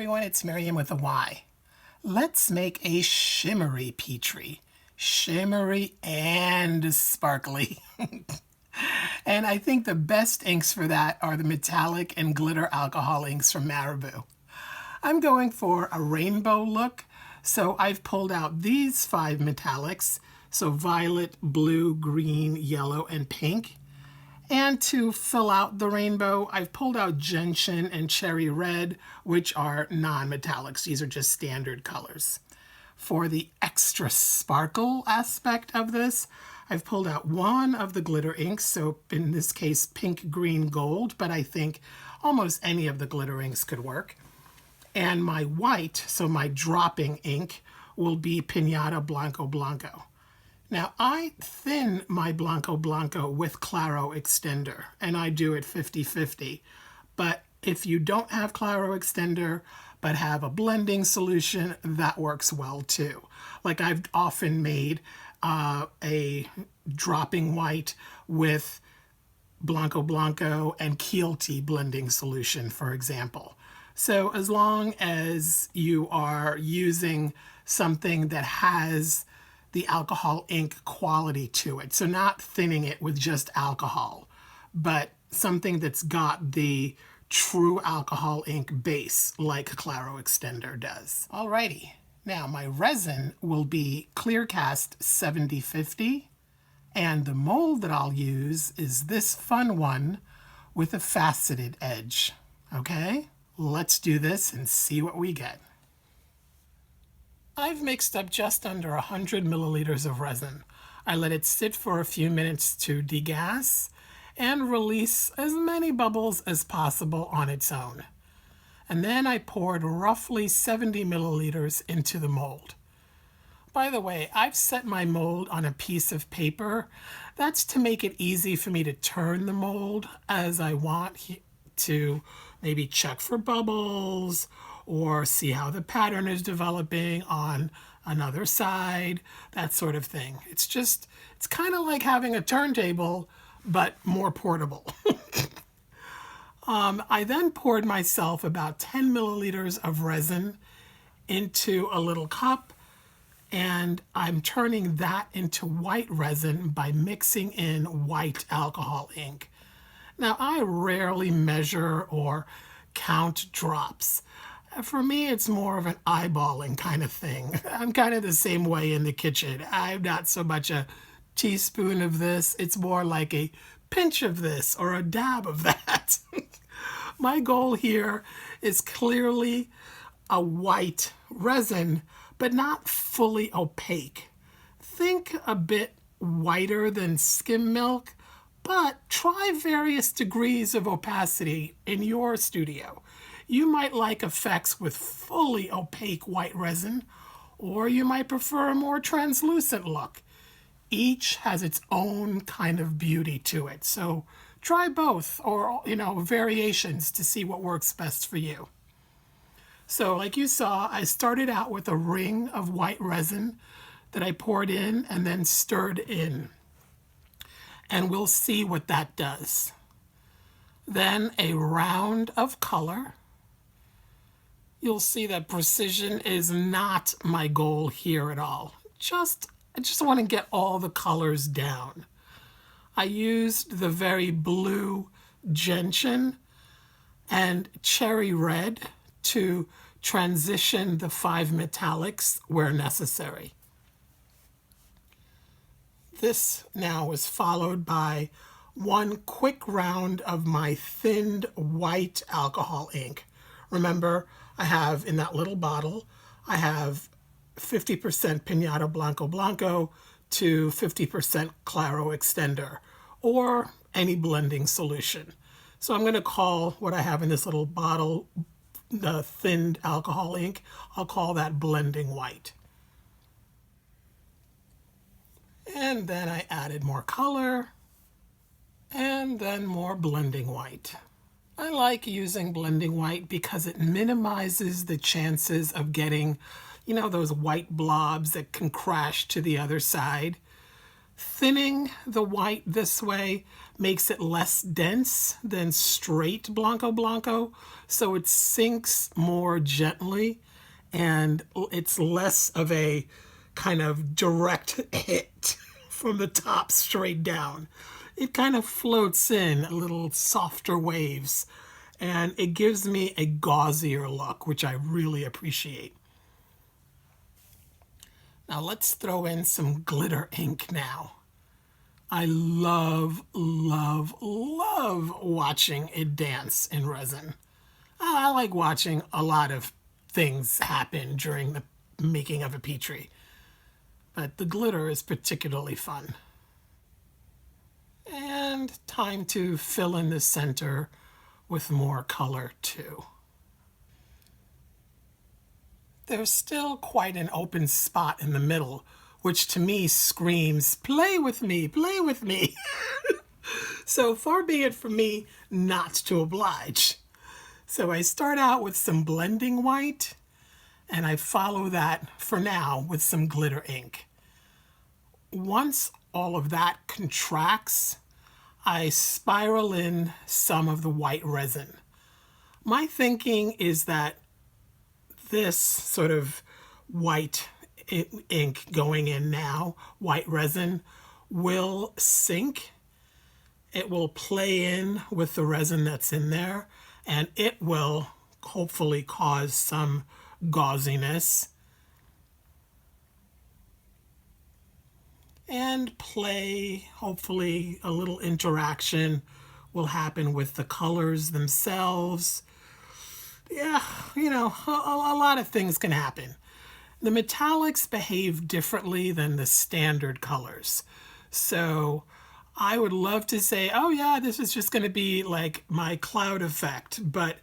everyone, it's Miriam with a Y. Let's make a shimmery Petri. Shimmery and sparkly. And I think the best inks for that are the metallic and glitter alcohol inks from MARABU. I'm going for a rainbow look, so I've pulled out these 5 metallics, so violet, blue, green, yellow, and pink. And to fill out the rainbow, I've pulled out gentian and cherry red, which are non-metallics. These are just standard colors. For the extra sparkle aspect of this, I've pulled out one of the glitter inks, so in this case, pink, green, gold, but I think almost any of the glitter inks could work. And my white, so my dropping ink, will be Piñata Blanco Blanco. Now, I thin my Blanco Blanco with Claro Extender, and I do it 50-50. But if you don't have Claro Extender, but have a blending solution, that works well too. Like I've often made a dropping white with Blanco Blanco and Keelty blending solution, for example. So as long as you are using something that has the alcohol ink quality to it. So not thinning it with just alcohol, but something that's got the true alcohol ink base like Claro Extender does. Alrighty, now my resin will be clear cast 70-50, and the mold that I'll use is this fun one with a faceted edge. Okay, let's do this and see what we get. I've mixed up just under 100 milliliters of resin. I let it sit for a few minutes to degas and release as many bubbles as possible on its own. And then I poured roughly 70 milliliters into the mold. By the way, I've set my mold on a piece of paper. That's to make it easy for me to turn the mold as I want to maybe check for bubbles or see how the pattern is developing on another side, that sort of thing. It's kind of like having a turntable, but more portable. I then poured myself about 10 milliliters of resin into a little cup, and I'm turning that into white resin by mixing in white alcohol ink. Now, I rarely measure or count drops. For me, it's more of an eyeballing kind of thing. I'm kind of the same way in the kitchen. I'm not so much a teaspoon of this. It's more like a pinch of this or a dab of that. My goal here is clearly a white resin, but not fully opaque. Think a bit whiter than skim milk, but try various degrees of opacity in your studio. You might like effects with fully opaque white resin, or you might prefer a more translucent look. Each has its own kind of beauty to it, so try both, or variations to see what works best for you. So like you saw, I started out with a ring of white resin that I poured in and then stirred in. And we'll see what that does. Then a round of color. You'll see that precision is not my goal here at all. I just want to get all the colors down. I used the very blue gentian and cherry red to transition the 5 metallics where necessary. This now is followed by one quick round of my thinned white alcohol ink. Remember, I have in that little bottle, I have 50% Piñata Blanco Blanco to 50% Claro Extender, or any blending solution. So I'm going to call what I have in this little bottle the thinned alcohol ink. I'll call that blending white. And then I added more color, and then more blending white. I like using blending white because it minimizes the chances of getting, those white blobs that can crash to the other side. Thinning the white this way makes it less dense than straight Blanco Blanco, so it sinks more gently and it's less of a kind of direct hit from the top straight down. It kind of floats in little softer waves, and it gives me a gauzier look, which I really appreciate. Now let's throw in some glitter ink now. I love, love, love watching it dance in resin. I like watching a lot of things happen during the making of a Petri, but the glitter is particularly fun. And time to fill in the center with more color too. There's still quite an open spot in the middle, which to me screams, play with me, play with me. So far be it from me not to oblige. So I start out with some blending white, and I follow that for now with some glitter ink. Once all of that contracts, I spiral in some of the white resin. My thinking is that this sort of white ink going in now, white resin, will sink. It will play in with the resin that's in there, and it will hopefully cause some gauziness. And play, hopefully a little interaction will happen with the colors themselves. Yeah, you know, a lot of things can happen. The metallics behave differently than the standard colors. So I would love to say, oh yeah, this is just going to be like my cloud effect, but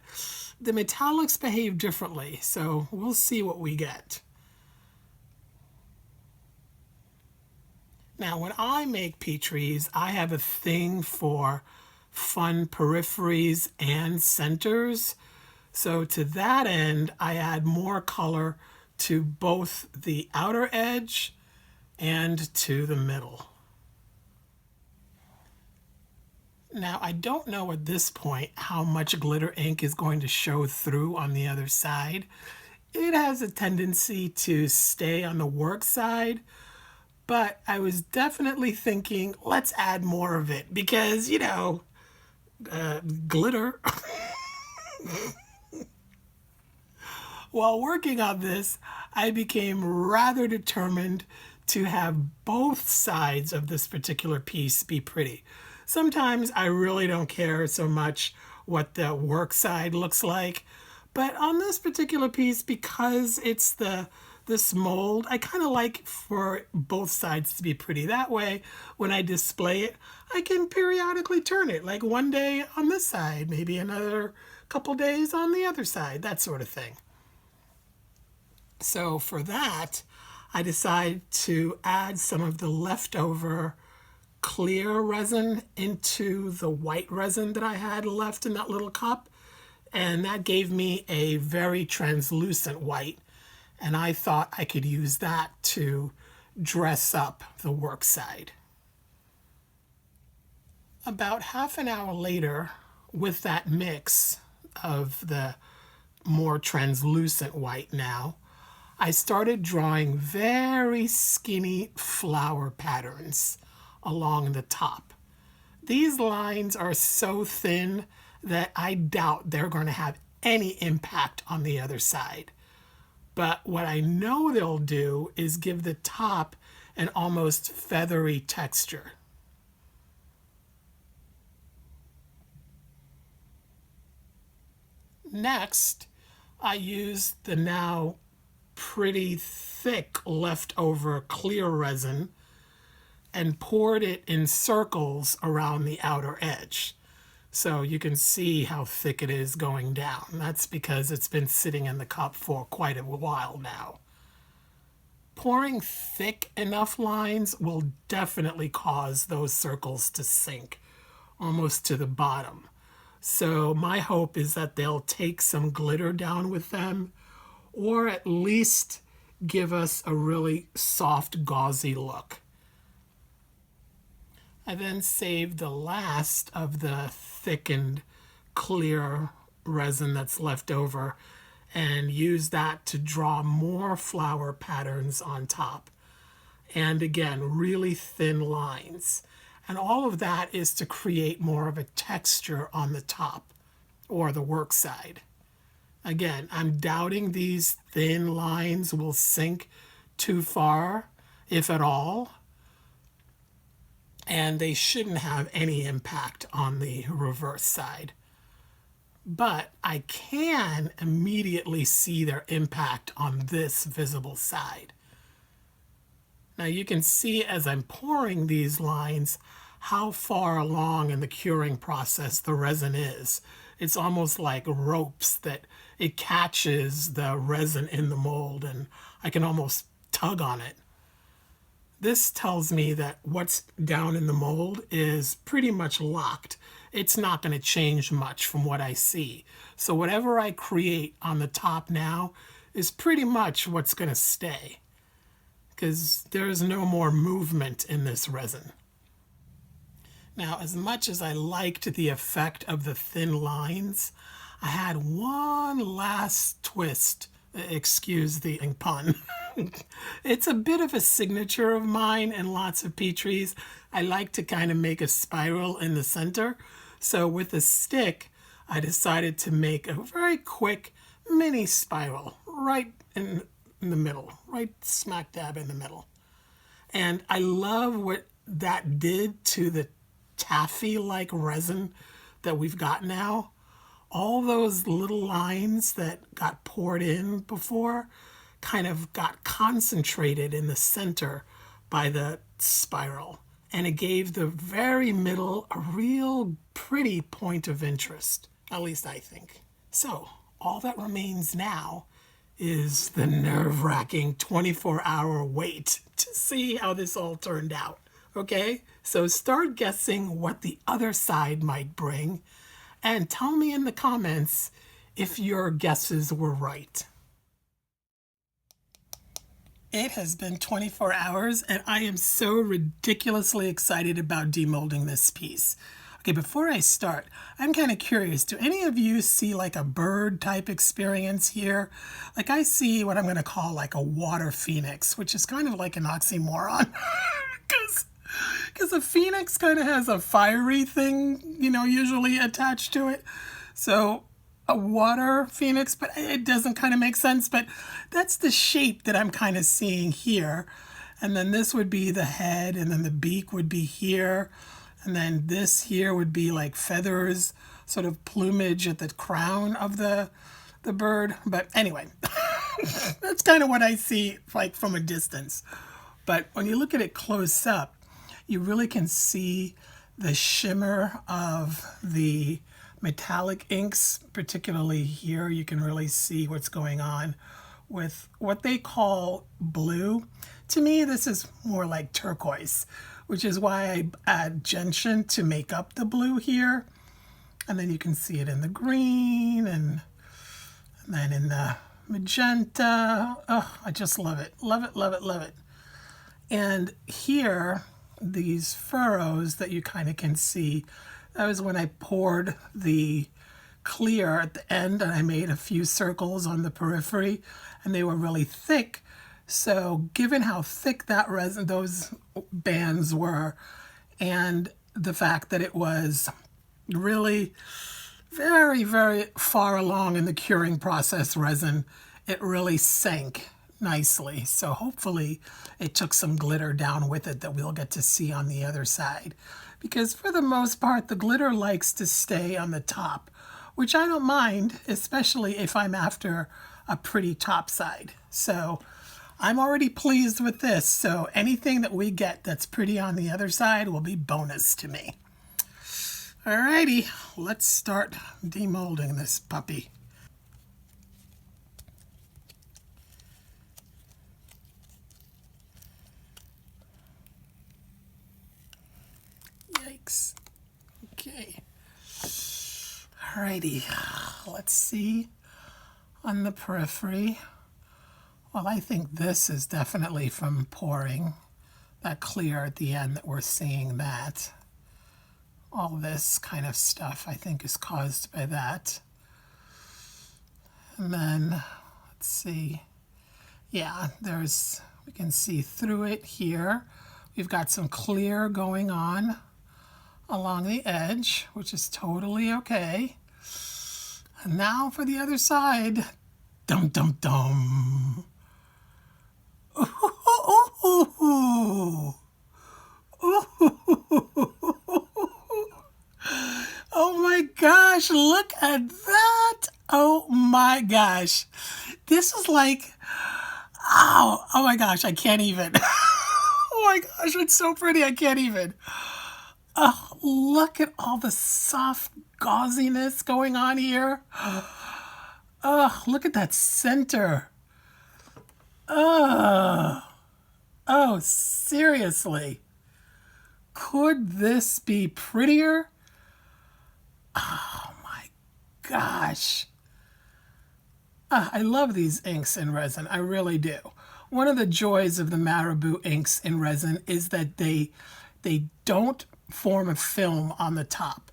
the metallics behave differently. So we'll see what we get. Now, when I make Petris, I have a thing for fun peripheries and centers. So to that end, I add more color to both the outer edge and to the middle. Now, I don't know at this point how much glitter ink is going to show through on the other side. It has a tendency to stay on the work side, but I was definitely thinking, let's add more of it because, you know, glitter. While working on this, I became rather determined to have both sides of this particular piece be pretty. Sometimes I really don't care so much what the work side looks like, but on this particular piece, because it's this mold, I kind of like for both sides to be pretty. That way, when I display it, I can periodically turn it, like one day on this side, maybe another couple days on the other side, that sort of thing. So for that, I decided to add some of the leftover clear resin into the white resin that I had left in that little cup. And that gave me a very translucent white. And I thought I could use that to dress up the work side. About half an hour later, with that mix of the more translucent white now, I started drawing very skinny flower patterns along the top. These lines are so thin that I doubt they're going to have any impact on the other side. But what I know they'll do is give the top an almost feathery texture. Next, I used the now pretty thick leftover clear resin and poured it in circles around the outer edge. So you can see how thick it is going down. That's because it's been sitting in the cup for quite a while now. Pouring thick enough lines will definitely cause those circles to sink almost to the bottom. So my hope is that they'll take some glitter down with them, or at least give us a really soft, gauzy look. I then saved the last of the thickened clear resin that's left over and used that to draw more flower patterns on top. And again, really thin lines. And all of that is to create more of a texture on the top or the work side. Again, I'm doubting these thin lines will sink too far, if at all. And they shouldn't have any impact on the reverse side. But I can immediately see their impact on this visible side. Now you can see as I'm pouring these lines how far along in the curing process the resin is. It's almost like ropes that it catches the resin in the mold and I can almost tug on it. This tells me that what's down in the mold is pretty much locked. It's not going to change much from what I see. So whatever I create on the top now is pretty much what's going to stay, because there's no more movement in this resin. Now, as much as I liked the effect of the thin lines, I had one last twist. Excuse the pun. It's a bit of a signature of mine in lots of Petris. I like to kind of make a spiral in the center. So with a stick, I decided to make a very quick mini spiral right in the middle, right smack dab in the middle. And I love what that did to the taffy-like resin that we've got now. All those little lines that got poured in before kind of got concentrated in the center by the spiral. And it gave the very middle a real pretty point of interest, at least I think. So all that remains now is the nerve-wracking 24-hour wait to see how this all turned out. Okay, so start guessing what the other side might bring. And tell me in the comments if your guesses were right. It has been 24 hours and I am so ridiculously excited about demolding this piece. Okay, before I start, I'm kind of curious, do any of you see like a bird type experience here? Like I see what I'm going to call like a water phoenix, which is kind of like an oxymoron. Because a phoenix kind of has a fiery thing, you know, usually attached to it. So a water phoenix, but it doesn't kind of make sense. But that's the shape that I'm kind of seeing here. And then this would be the head, and then the beak would be here. And then this here would be like feathers, sort of plumage at the crown of the bird. But anyway, that's kind of what I see like from a distance. But when you look at it close up, you really can see the shimmer of the metallic inks, particularly here. You can really see what's going on with what they call blue. To me, this is more like turquoise, which is why I add gentian to make up the blue here. And then you can see it in the green and then in the magenta. Oh, I just love it. Love it, love it, love it. And here, these furrows that you kind of can see, that was when I poured the clear at the end and I made a few circles on the periphery and they were really thick. So given how thick that resin, those bands were, and the fact that it was really very, very far along in the curing process resin, it really sank nicely. So hopefully it took some glitter down with it that we'll get to see on the other side. Because for the most part, the glitter likes to stay on the top, which I don't mind, especially if I'm after a pretty top side. So I'm already pleased with this. So anything that we get that's pretty on the other side will be bonus to me. Alrighty, let's start demolding this puppy. Yikes. Okay. Alrighty, let's see on the periphery. Well, I think this is definitely from pouring that clear at the end that we're seeing that. All this kind of stuff I think is caused by that. And then, let's see, yeah, we can see through it here. We've got some clear going on along the edge, which is totally okay. And now for the other side. Dum, dum, dum. Ooh, ooh, ooh, ooh. Oh my gosh, look at that. Oh my gosh. This is like, oh my gosh, I can't even. Oh my gosh, it's so pretty, I can't even. Oh, look at all the soft gauziness going on here. Oh, look at that center. Oh, seriously. Could this be prettier? Oh my gosh. I love these inks in resin. I really do. One of the joys of the MARABU inks in resin is that they don't form a film on the top.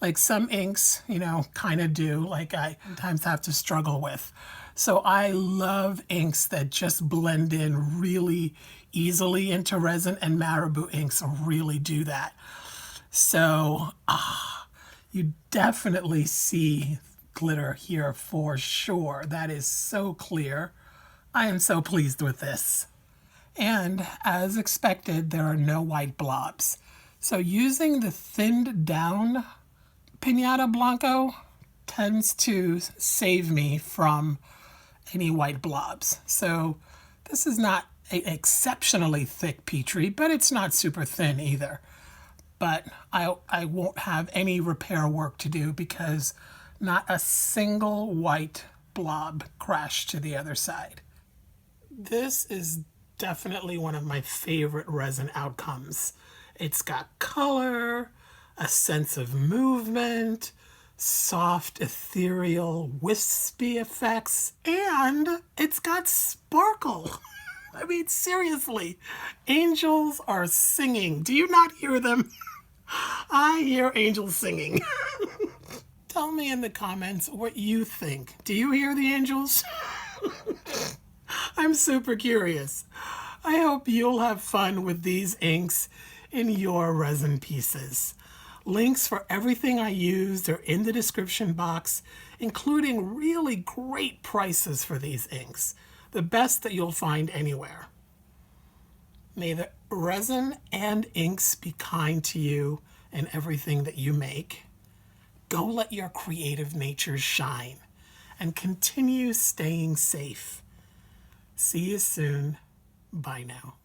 Like some inks, you know, kind of do, like I sometimes have to struggle with. So I love inks that just blend in really easily into resin, and MARABU inks really do that. So, you definitely see glitter here for sure. That is so clear. I am so pleased with this. And as expected, there are no white blobs. So using the thinned down Piñata Blanco tends to save me from any white blobs. So this is not an exceptionally thick Petri, but it's not super thin either. But I won't have any repair work to do because not a single white blob crashed to the other side. This is definitely one of my favorite resin outcomes. It's got color, a sense of movement, soft, ethereal, wispy effects, and it's got sparkle. I mean, seriously, angels are singing. Do you not hear them? I hear angels singing. Tell me in the comments what you think. Do you hear the angels? I'm super curious. I hope you'll have fun with these inks in your resin pieces. Links for everything I used are in the description box, including really great prices for these inks, the best that you'll find anywhere. May the resin and inks be kind to you in everything that you make. Go let your creative nature shine and continue staying safe. See you soon. Bye now.